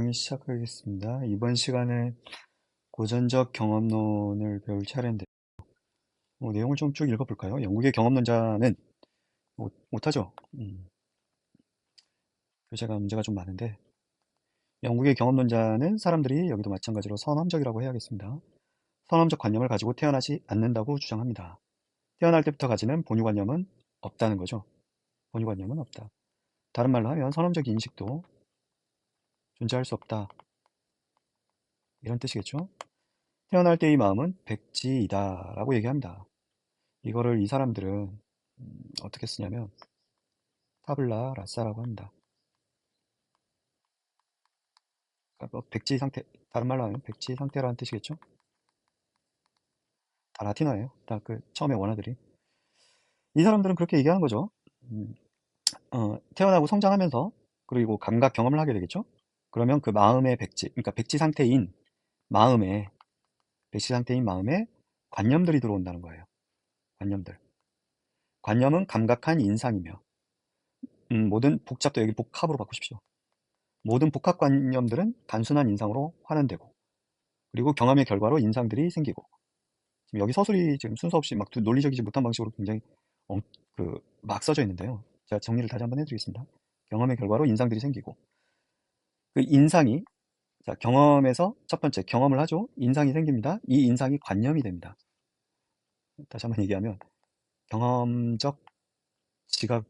강의 시작하겠습니다. 이번 시간에 고전적 경험론을 배울 차례인데, 내용을 좀 쭉 읽어볼까요? 영국의 경험론자는, 못하죠? 교재가 문제가 좀 많은데, 영국의 경험론자는 사람들이 여기도 마찬가지로 선험적이라고 해야겠습니다. 선험적 관념을 가지고 태어나지 않는다고 주장합니다. 태어날 때부터 가지는 본유관념은 없다는 거죠. 본유관념은 없다. 다른 말로 하면 선험적 인식도 존재할 수 없다. 이런 뜻이겠죠? 태어날 때의 마음은 백지이다 라고 얘기합니다. 이거를 이 사람들은 어떻게 쓰냐면 타블라 라사라고 합니다. 그러니까 뭐 백지 상태, 다른 말로 하면 백지 상태라는 뜻이겠죠? 다 라틴어예요. 다 그 처음에 원어들이. 이 사람들은 그렇게 얘기하는 거죠. 음, 태어나고 성장하면서 그리고 감각 경험을 하게 되겠죠? 그러면 그 마음의 백지, 그러니까 마음에, 백지 상태인 마음에 관념들이 들어온다는 거예요. 관념들. 관념은 감각한 인상이며, 모든 복잡도 여기 복합으로 바꾸십시오. 모든 복합관념들은 단순한 인상으로 환원되고, 그리고 경험의 결과로 인상들이 생기고, 지금 여기 서술이 지금 순서 없이 막 논리적이지 못한 방식으로 굉장히 막 써져 있는데요. 제가 정리를 다시 한번 해드리겠습니다. 경험의 결과로 인상들이 생기고, 그 인상이, 자, 경험에서 첫 번째 경험을 하죠. 인상이 생깁니다. 이 인상이 관념이 됩니다. 다시 한번 얘기하면, 경험적 지각,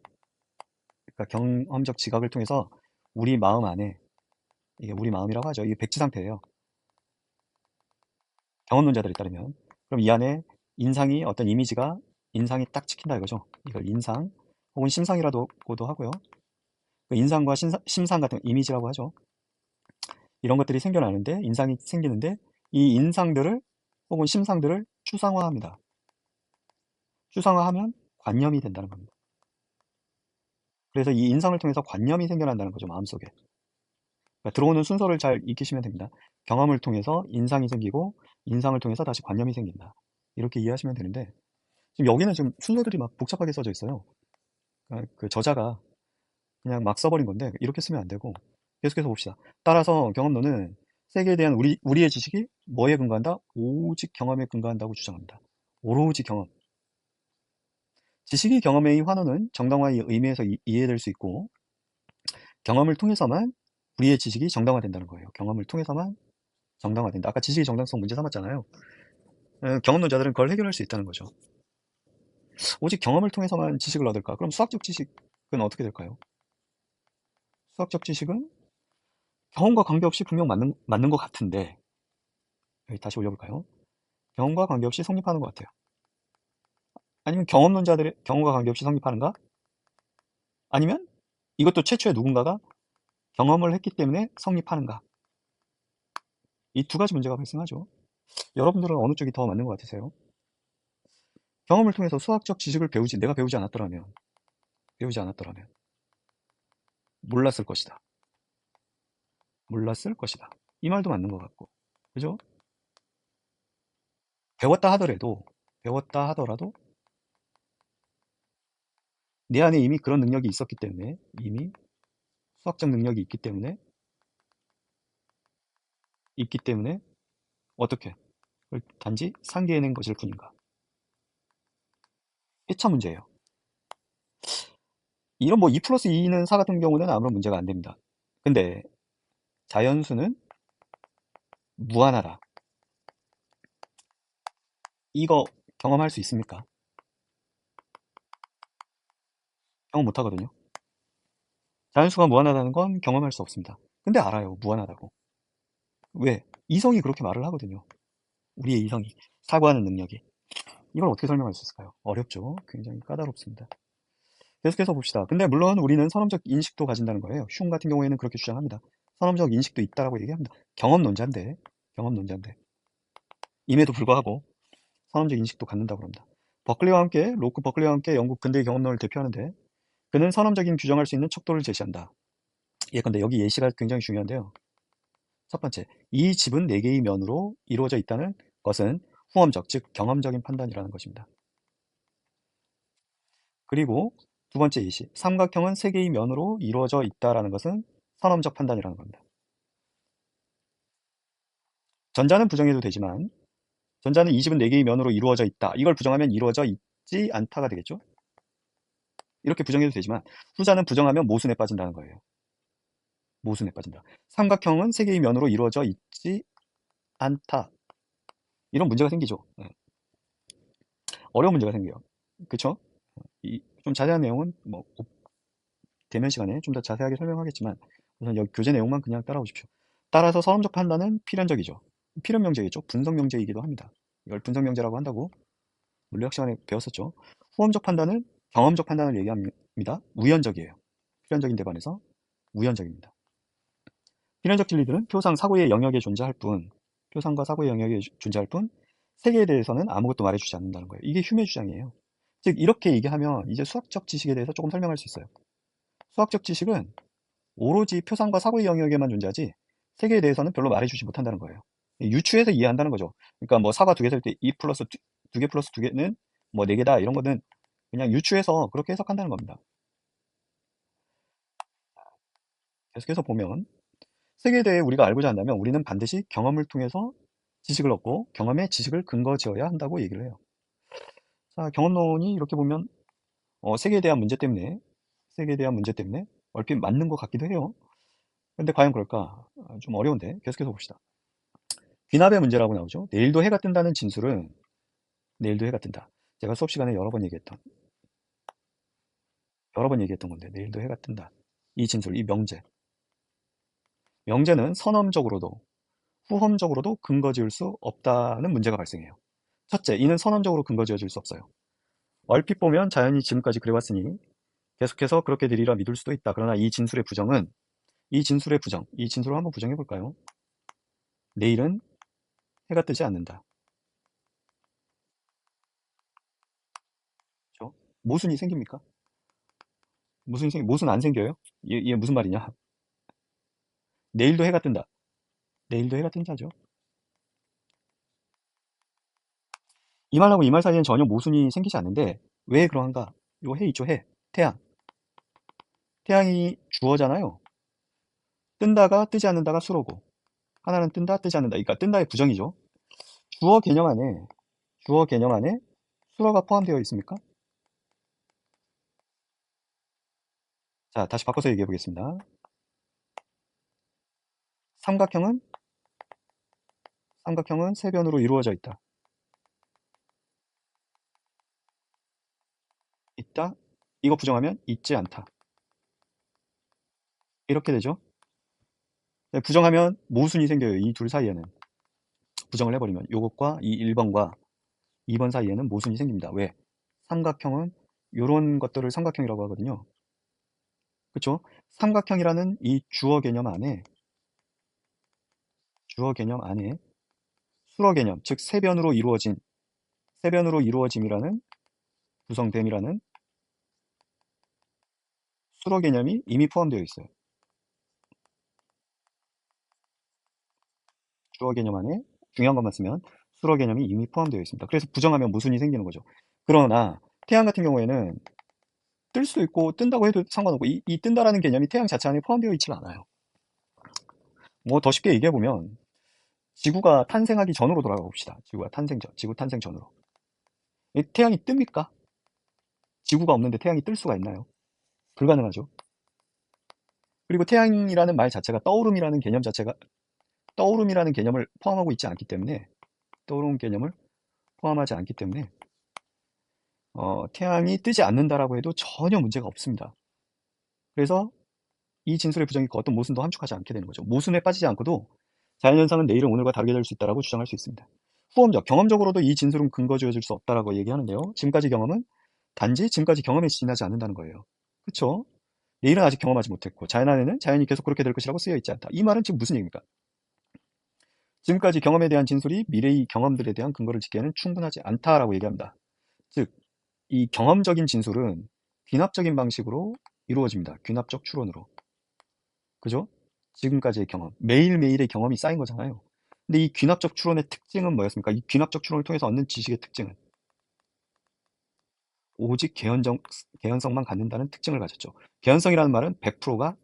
그러니까 경험적 지각을 통해서 우리 마음 안에, 이게 우리 마음이라고 하죠. 이게 백지 상태예요. 경험론자들에 따르면. 그럼 이 안에 인상이 어떤 이미지가 인상이 딱 찍힌다 이거죠. 이걸 인상 혹은 심상이라고도 하고요. 그 인상과 심상 같은 이미지라고 하죠. 이런 것들이 생겨나는데 인상이 생기는데 이 인상들을 혹은 심상들을 추상화합니다. 추상화하면 관념이 된다는 겁니다. 그래서 이 인상을 통해서 관념이 생겨난다는 거죠. 마음속에. 그러니까 들어오는 순서를 잘 익히시면 됩니다. 경험을 통해서 인상이 생기고 인상을 통해서 다시 관념이 생긴다. 이렇게 이해하시면 되는데 지금 여기는 지금 순서들이 막 복잡하게 써져 있어요. 그러니까 그 저자가 그냥 막 써버린 건데 이렇게 쓰면 안 되고 계속해서 봅시다. 따라서 경험론은 세계에 대한 우리의 지식이 뭐에 근거한다? 오직 경험에 근거한다고 주장합니다. 오로지 경험. 지식이 경험의 환원은 정당화의 의미에서 이해될 수 있고 경험을 통해서만 우리의 지식이 정당화된다는 거예요. 경험을 통해서만 정당화된다. 아까 지식의 정당성 문제 삼았잖아요. 경험론자들은 그걸 해결할 수 있다는 거죠. 오직 경험을 통해서만 지식을 얻을까? 그럼 수학적 지식은 어떻게 될까요? 수학적 지식은 경험과 관계없이 분명 맞는 것 같은데, 여기 다시 올려볼까요? 경험과 관계없이 성립하는 것 같아요. 아니면 경험론자들의 경험과 관계없이 성립하는가? 아니면 이것도 최초의 누군가가 경험을 했기 때문에 성립하는가? 이 두 가지 문제가 발생하죠. 여러분들은 어느 쪽이 더 맞는 것 같으세요? 경험을 통해서 수학적 지식을 내가 배우지 않았더라면, 몰랐을 것이다. 몰랐을 것이다. 이 말도 맞는 것 같고, 그죠? 배웠다 하더라도 내 안에 이미 그런 능력이 있었기 때문에, 이미 수학적 능력이 있기 때문에 어떻게? 그걸 단지 상기해낸 것일 뿐인가? 1차 문제예요. 이런 뭐 2 플러스 2는 4 같은 경우는 아무런 문제가 안 됩니다. 근데 자연수는 무한하다. 이거 경험할 수 있습니까? 경험 못 하거든요. 자연수가 무한하다는 건 경험할 수 없습니다. 근데 알아요. 무한하다고. 왜? 이성이 그렇게 말을 하거든요. 우리의 이성이. 사고하는 능력이. 이걸 어떻게 설명할 수 있을까요? 어렵죠. 굉장히 까다롭습니다. 계속해서 봅시다. 근데 물론 우리는 선험적 인식도 가진다는 거예요. 흉 같은 경우에는 그렇게 주장합니다. 선험적 인식도 있다라고 얘기합니다. 경험론자인데. 임에도 불구하고 선험적 인식도 갖는다고 합니다. 로크 버클리와 함께 영국 근대의 경험론을 대표하는데 그는 선험적인 규정할 수 있는 척도를 제시한다. 예컨대 여기 예시가 굉장히 중요한데요. 첫 번째, 이 집은 네 개의 면으로 이루어져 있다는 것은 후험적, 즉 경험적인 판단이라는 것입니다. 그리고 두 번째 예시, 삼각형은 세 개의 면으로 이루어져 있다는 것은 선험적 판단이라는 겁니다. 전자는 부정해도 되지만 전자는 이 집은 4개의 면으로 이루어져 있다. 이걸 부정하면 이루어져 있지 않다가 되겠죠. 이렇게 부정해도 되지만 후자는 부정하면 모순에 빠진다는 거예요. 모순에 빠진다. 삼각형은 3개의 면으로 이루어져 있지 않다. 이런 문제가 생기죠. 네. 어려운 문제가 생겨요. 그쵸? 좀 자세한 내용은 뭐 대면 시간에 좀 더 자세하게 설명하겠지만 우선 여기 교재 내용만 그냥 따라오십시오. 따라서 선험적 판단은 필연적이죠. 필연명제이죠. 분석명제이기도 합니다. 이걸 분석명제라고 한다고 물리학 시간에 배웠었죠. 후험적 판단은 경험적 판단을 얘기합니다. 우연적이에요. 필연적인데 반해서 우연적입니다. 필연적 진리들은 표상 사고의 영역에 존재할 뿐, 표상과 사고의 영역에 존재할 뿐, 세계에 대해서는 아무것도 말해주지 않는다는 거예요. 이게 휴메 주장이에요. 즉 이렇게 얘기하면 이제 수학적 지식에 대해서 조금 설명할 수 있어요. 수학적 지식은 오로지 표상과 사고의 영역에만 존재하지 세계에 대해서는 별로 말해주지 못한다는 거예요. 유추해서 이해한다는 거죠. 그러니까 뭐 사과 2개 살 때 2 플러스 2개 플러스 2개는 뭐 4개다 이런 거는 그냥 유추해서 그렇게 해석한다는 겁니다. 계속해서 보면 세계에 대해 우리가 알고자 한다면 우리는 반드시 경험을 통해서 지식을 얻고 경험에 지식을 근거 지어야 한다고 얘기를 해요. 자, 경험론이 이렇게 보면 세계에 대한 문제 때문에 세계에 대한 문제 때문에 얼핏 맞는 것 같기도 해요. 근데 과연 그럴까? 좀 어려운데 계속해서 봅시다. 귀납의 문제라고 나오죠. 내일도 해가 뜬다는 진술은 내일도 해가 뜬다. 제가 수업 시간에 여러 번 얘기했던 건데 내일도 해가 뜬다. 이 진술, 이 명제. 명제는 선험적으로도 후험적으로도 근거 지을 수 없다는 문제가 발생해요. 첫째, 이는 선언적으로 근거 지어질 수 없어요. 얼핏 보면 자연이 지금까지 그래왔으니 계속해서 그렇게 되리라 믿을 수도 있다. 그러나 이 진술의 부정은 이 진술을 한번 부정해 볼까요? 내일은 해가 뜨지 않는다. 그렇죠? 모순이 생깁니까? 모순 안 생겨요? 이게 무슨 말이냐? 내일도 해가 뜬다. 내일도 해가 뜬다죠. 이 말하고 이 말 사이에는 전혀 모순이 생기지 않는데 왜 그러한가? 요 해 있죠, 해. 태양. 태양이 주어잖아요. 뜬다가 뜨지 않는다가 수로고 하나는 뜬다, 뜨지 않는다. 그러니까 뜬다의 부정이죠. 주어 개념 안에 주어 개념 안에 수어가 포함되어 있습니까? 자, 다시 바꿔서 얘기해 보겠습니다. 삼각형은 세 변으로 이루어져 있다. 있다. 이거 부정하면 있지 않다. 이렇게 되죠. 네, 부정하면 모순이 생겨요. 이 둘 사이에는. 부정을 해버리면 요것과 이 1번과 2번 사이에는 모순이 생깁니다. 왜? 삼각형은 요런 것들을 삼각형이라고 하거든요. 그쵸? 삼각형이라는 이 주어 개념 안에 수어 개념, 즉 세 변으로 이루어짐이라는 구성됨이라는 수어 개념이 이미 포함되어 있어요. 주어 개념 안에 중요한 것만 쓰면 수어 개념이 이미 포함되어 있습니다. 그래서 부정하면 모순이 생기는 거죠. 그러나 태양 같은 경우에는 뜰 수도 있고 뜬다고 해도 상관없고 이 뜬다라는 개념이 태양 자체 안에 포함되어 있지 않아요. 뭐 더 쉽게 얘기해 보면 지구가 탄생하기 전으로 돌아가 봅시다. 지구 탄생 전으로. 이 태양이 뜹니까? 지구가 없는데 태양이 뜰 수가 있나요? 불가능하죠. 그리고 태양이라는 말 자체가 떠오름이라는 개념을 포함하고 있지 않기 때문에 떠오름 개념을 포함하지 않기 때문에 태양이 뜨지 않는다라고 해도 전혀 문제가 없습니다. 그래서 이 진술의 부정이 그 어떤 모순도 함축하지 않게 되는 거죠. 모순에 빠지지 않고도 자연현상은 내일은 오늘과 다르게 될 수 있다라고 주장할 수 있습니다. 후험적, 경험적으로도 이 진술은 근거 지어질 수 없다라고 얘기하는데요. 지금까지 경험은 단지 지금까지 경험에 지나지 않는다는 거예요. 그렇죠? 내일은 아직 경험하지 못했고 자연 안에는 자연이 계속 그렇게 될 것이라고 쓰여 있지 않다. 이 말은 지금 무슨 얘기입니까? 지금까지 경험에 대한 진술이 미래의 경험들에 대한 근거를 짓기에는 충분하지 않다라고 얘기합니다. 즉, 이 경험적인 진술은 귀납적인 방식으로 이루어집니다. 귀납적 추론으로. 그죠? 지금까지의 경험, 매일매일의 경험이 쌓인 거잖아요. 근데 이 귀납적 추론의 특징은 뭐였습니까? 이 귀납적 추론을 통해서 얻는 지식의 특징은 오직 개연성만 갖는다는 특징을 가졌죠. 개연성이라는 말은 100%가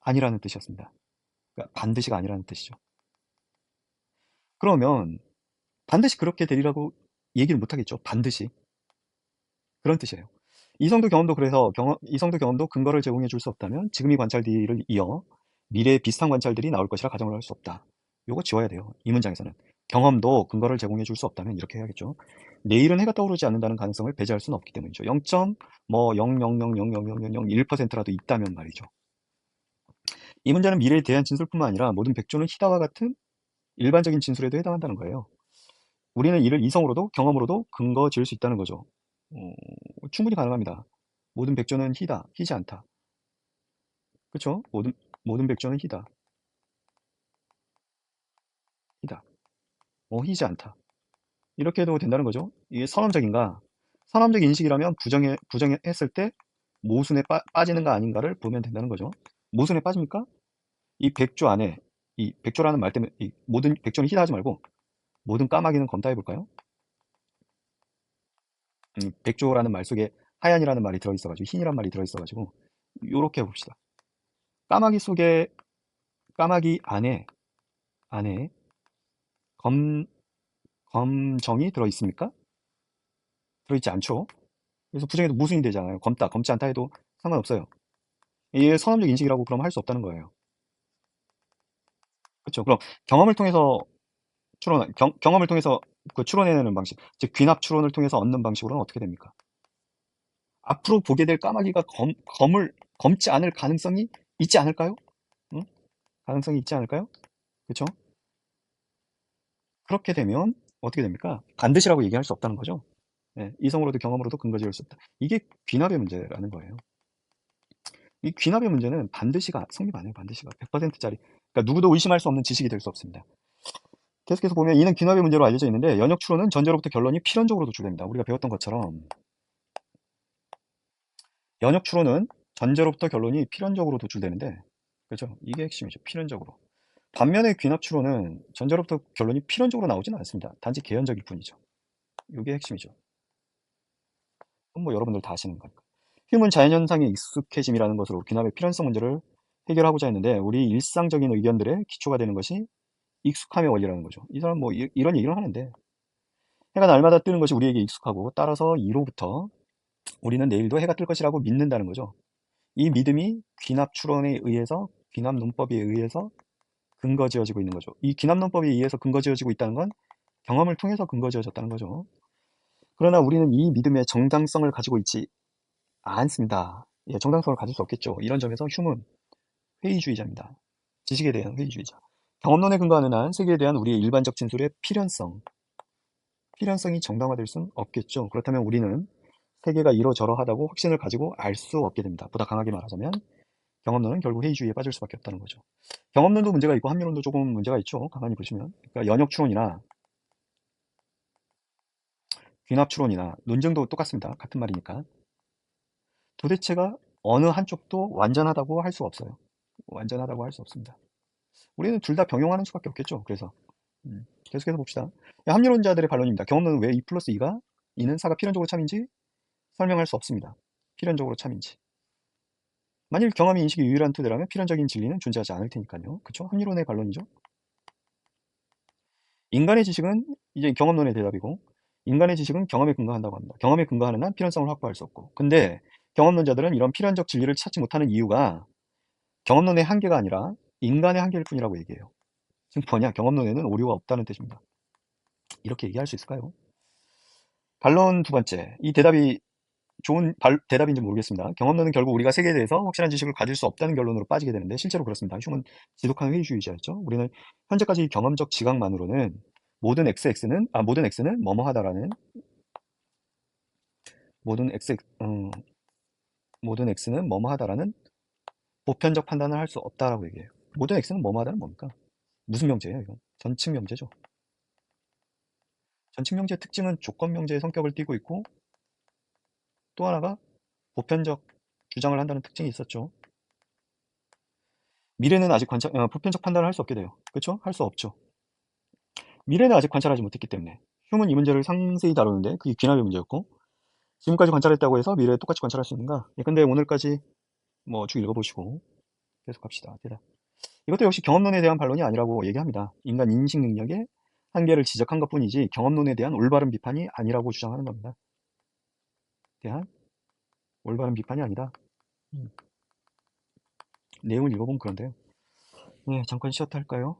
아니라는 뜻이었습니다. 그러니까 반드시가 아니라는 뜻이죠. 그러면 반드시 그렇게 되리라고 얘기를 못 하겠죠. 반드시. 그런 뜻이에요. 이성도 경험도 그래서 이성도 경험도 근거를 제공해 줄 수 없다면 지금 이 관찰들을 이어 미래의 비슷한 관찰들이 나올 것이라 가정을 할 수 없다. 요거 지워야 돼요. 이 문장에서는. 경험도 근거를 제공해 줄 수 없다면 이렇게 해야겠죠. 내일은 해가 떠오르지 않는다는 가능성을 배제할 수는 없기 때문이죠. 0.0000001%라도 있다면 말이죠. 이 문제는 미래에 대한 진술뿐만 아니라 모든 백조는 희다와 같은 일반적인 진술에도 해당한다는 거예요. 우리는 이를 이성으로도 경험으로도 근거 지을 수 있다는 거죠. 어, 충분히 가능합니다. 모든 백조는 희다, 희지 않다. 그렇죠? 모든 백조는 희다, 희다. 희지 않다. 이렇게 해도 된다는 거죠. 이게 선언적인가? 선언적 인식이라면 부정했을 때 모순에 빠지는가 아닌가를 보면 된다는 거죠. 모순에 빠집니까? 이 백조 안에 이 백조라는 말 때문에 이 모든 백조는 희다 하지 말고 모든 까마귀는 검다 해볼까요? 백조라는 말 속에 하얀이라는 말이 들어있어가지고 흰이란 말이 들어있어가지고 요렇게 해봅시다. 까마귀 속에 까마귀 안에 검 검정이 들어있습니까? 들어있지 않죠. 그래서 부정해도 무순이 되잖아요. 검다 검지 않다 해도 상관없어요. 이게 선언적 인식이라고 그럼 할 수 없다는 거예요. 그렇죠. 그럼 경험을 통해서 경험을 통해서 그 추론해내는 방식, 즉 귀납 추론을 통해서 얻는 방식으로는 어떻게 됩니까? 앞으로 보게 될 까마귀가 검지 않을 가능성이 있지 않을까요? 응? 가능성이 있지 않을까요? 그렇죠? 그렇게 되면 어떻게 됩니까? 반드시라고 얘기할 수 없다는 거죠. 예, 이성으로도 경험으로도 근거 지을 수 없다. 이게 귀납의 문제라는 거예요. 이 귀납의 문제는 반드시가 성립 안 해요. 반드시가 100%짜리. 그러니까 누구도 의심할 수 없는 지식이 될 수 없습니다. 계속해서 보면 이는 귀납의 문제로 알려져 있는데 연역 추론은 전제로부터 결론이 필연적으로 도출됩니다. 우리가 배웠던 것처럼 연역 추론은 전제로부터 결론이 필연적으로 도출되는데 그렇죠? 이게 핵심이죠. 필연적으로. 반면에 귀납 추론은 전제로부터 결론이 필연적으로 나오지는 않습니다. 단지 개연적일 뿐이죠. 이게 핵심이죠. 그건 뭐 여러분들 다 아시는 거니까. 휴문 자연현상의 익숙해짐이라는 것으로 귀납의 필연성 문제를 해결하고자 했는데 우리 일상적인 의견들의 기초가 되는 것이 익숙함의 원리라는 거죠. 이 사람 뭐 이런 얘기를 하는데 해가 날마다 뜨는 것이 우리에게 익숙하고 따라서 이로부터 우리는 내일도 해가 뜰 것이라고 믿는다는 거죠. 이 믿음이 귀납 추론에 의해서 귀납 논법에 의해서 근거 지어지고 있는 거죠. 이 귀납 논법에 의해서 근거 지어지고 있다는 건 경험을 통해서 근거 지어졌다는 거죠. 그러나 우리는 이 믿음의 정당성을 가지고 있지 않습니다. 예, 정당성을 가질 수 없겠죠. 이런 점에서 휴문 회의주의자입니다. 지식에 대한 회의주의자. 경험론에 근거하는 한 세계에 대한 우리의 일반적 진술의 필연성이 정당화될 수는 없겠죠. 그렇다면 우리는 세계가 이러저러하다고 확신을 가지고 알 수 없게 됩니다. 보다 강하게 말하자면 경험론은 결국 회의주의에 빠질 수밖에 없다는 거죠. 경험론도 문제가 있고 합리론도 조금 문제가 있죠. 가만히 보시면. 그러니까 연역추론이나 귀납추론이나 논증도 똑같습니다. 같은 말이니까. 도대체가 어느 한쪽도 완전하다고 할 수 없어요. 완전하다고 할 수 없습니다. 우리는 둘 다 병용하는 수밖에 없겠죠. 그래서 계속해서 봅시다. 합리론자들의 반론입니다. 경험론은 왜 2 플러스 2가 2는 4가 필연적으로 참인지 설명할 수 없습니다. 필연적으로 참인지. 만일 경험이 인식이 유일한 토대라면 필연적인 진리는 존재하지 않을 테니까요. 그쵸? 합리론의 반론이죠. 인간의 지식은 이제 경험론의 대답이고 인간의 지식은 경험에 근거한다고 합니다. 경험에 근거하는 한 필연성을 확보할 수 없고 근데 경험론자들은 이런 필연적 진리를 찾지 못하는 이유가 경험론의 한계가 아니라 인간의 한계일 뿐이라고 얘기해요. 지금 뭐냐? 경험론에는 오류가 없다는 뜻입니다. 이렇게 얘기할 수 있을까요? 반론 두 번째. 이 대답이 좋은 대답인지 모르겠습니다. 경험론은 결국 우리가 세계에 대해서 확실한 지식을 가질 수 없다는 결론으로 빠지게 되는데 실제로 그렇습니다. 흉은 지독한 회의주의자였죠. 우리는 현재까지 경험적 지각만으로는 모든 x는 뭐뭐하다라는 모든 x 모든 x는 뭐뭐하다라는 보편적 판단을 할 수 없다라고 얘기해요. 모든 x는 뭐뭐하다는 뭡니까? 무슨 명제예요, 이건? 전칙 명제죠. 전칙 명제의 특징은 조건 명제의 성격을 띠고 있고 또 하나가 보편적 주장을 한다는 특징이 있었죠. 미래는 아직 보편적 판단을 할 수 없게 돼요. 그렇죠? 할 수 없죠. 미래는 아직 관찰하지 못했기 때문에 휴문 이 문제를 상세히 다루는데 그게 귀납의 문제였고 지금까지 관찰했다고 해서 미래에 똑같이 관찰할 수 있는가? 예, 근데 오늘까지 뭐 쭉 읽어보시고 계속 갑시다. 대답. 이것도 역시 경험론에 대한 반론이 아니라고 얘기합니다. 인간 인식 능력의 한계를 지적한 것뿐이지 경험론에 대한 올바른 비판이 아니라고 주장하는 겁니다. 대한 올바른 비판이 아니다. 내용을 읽어보면 그런데요. 네, 잠깐 쉬었다 할까요?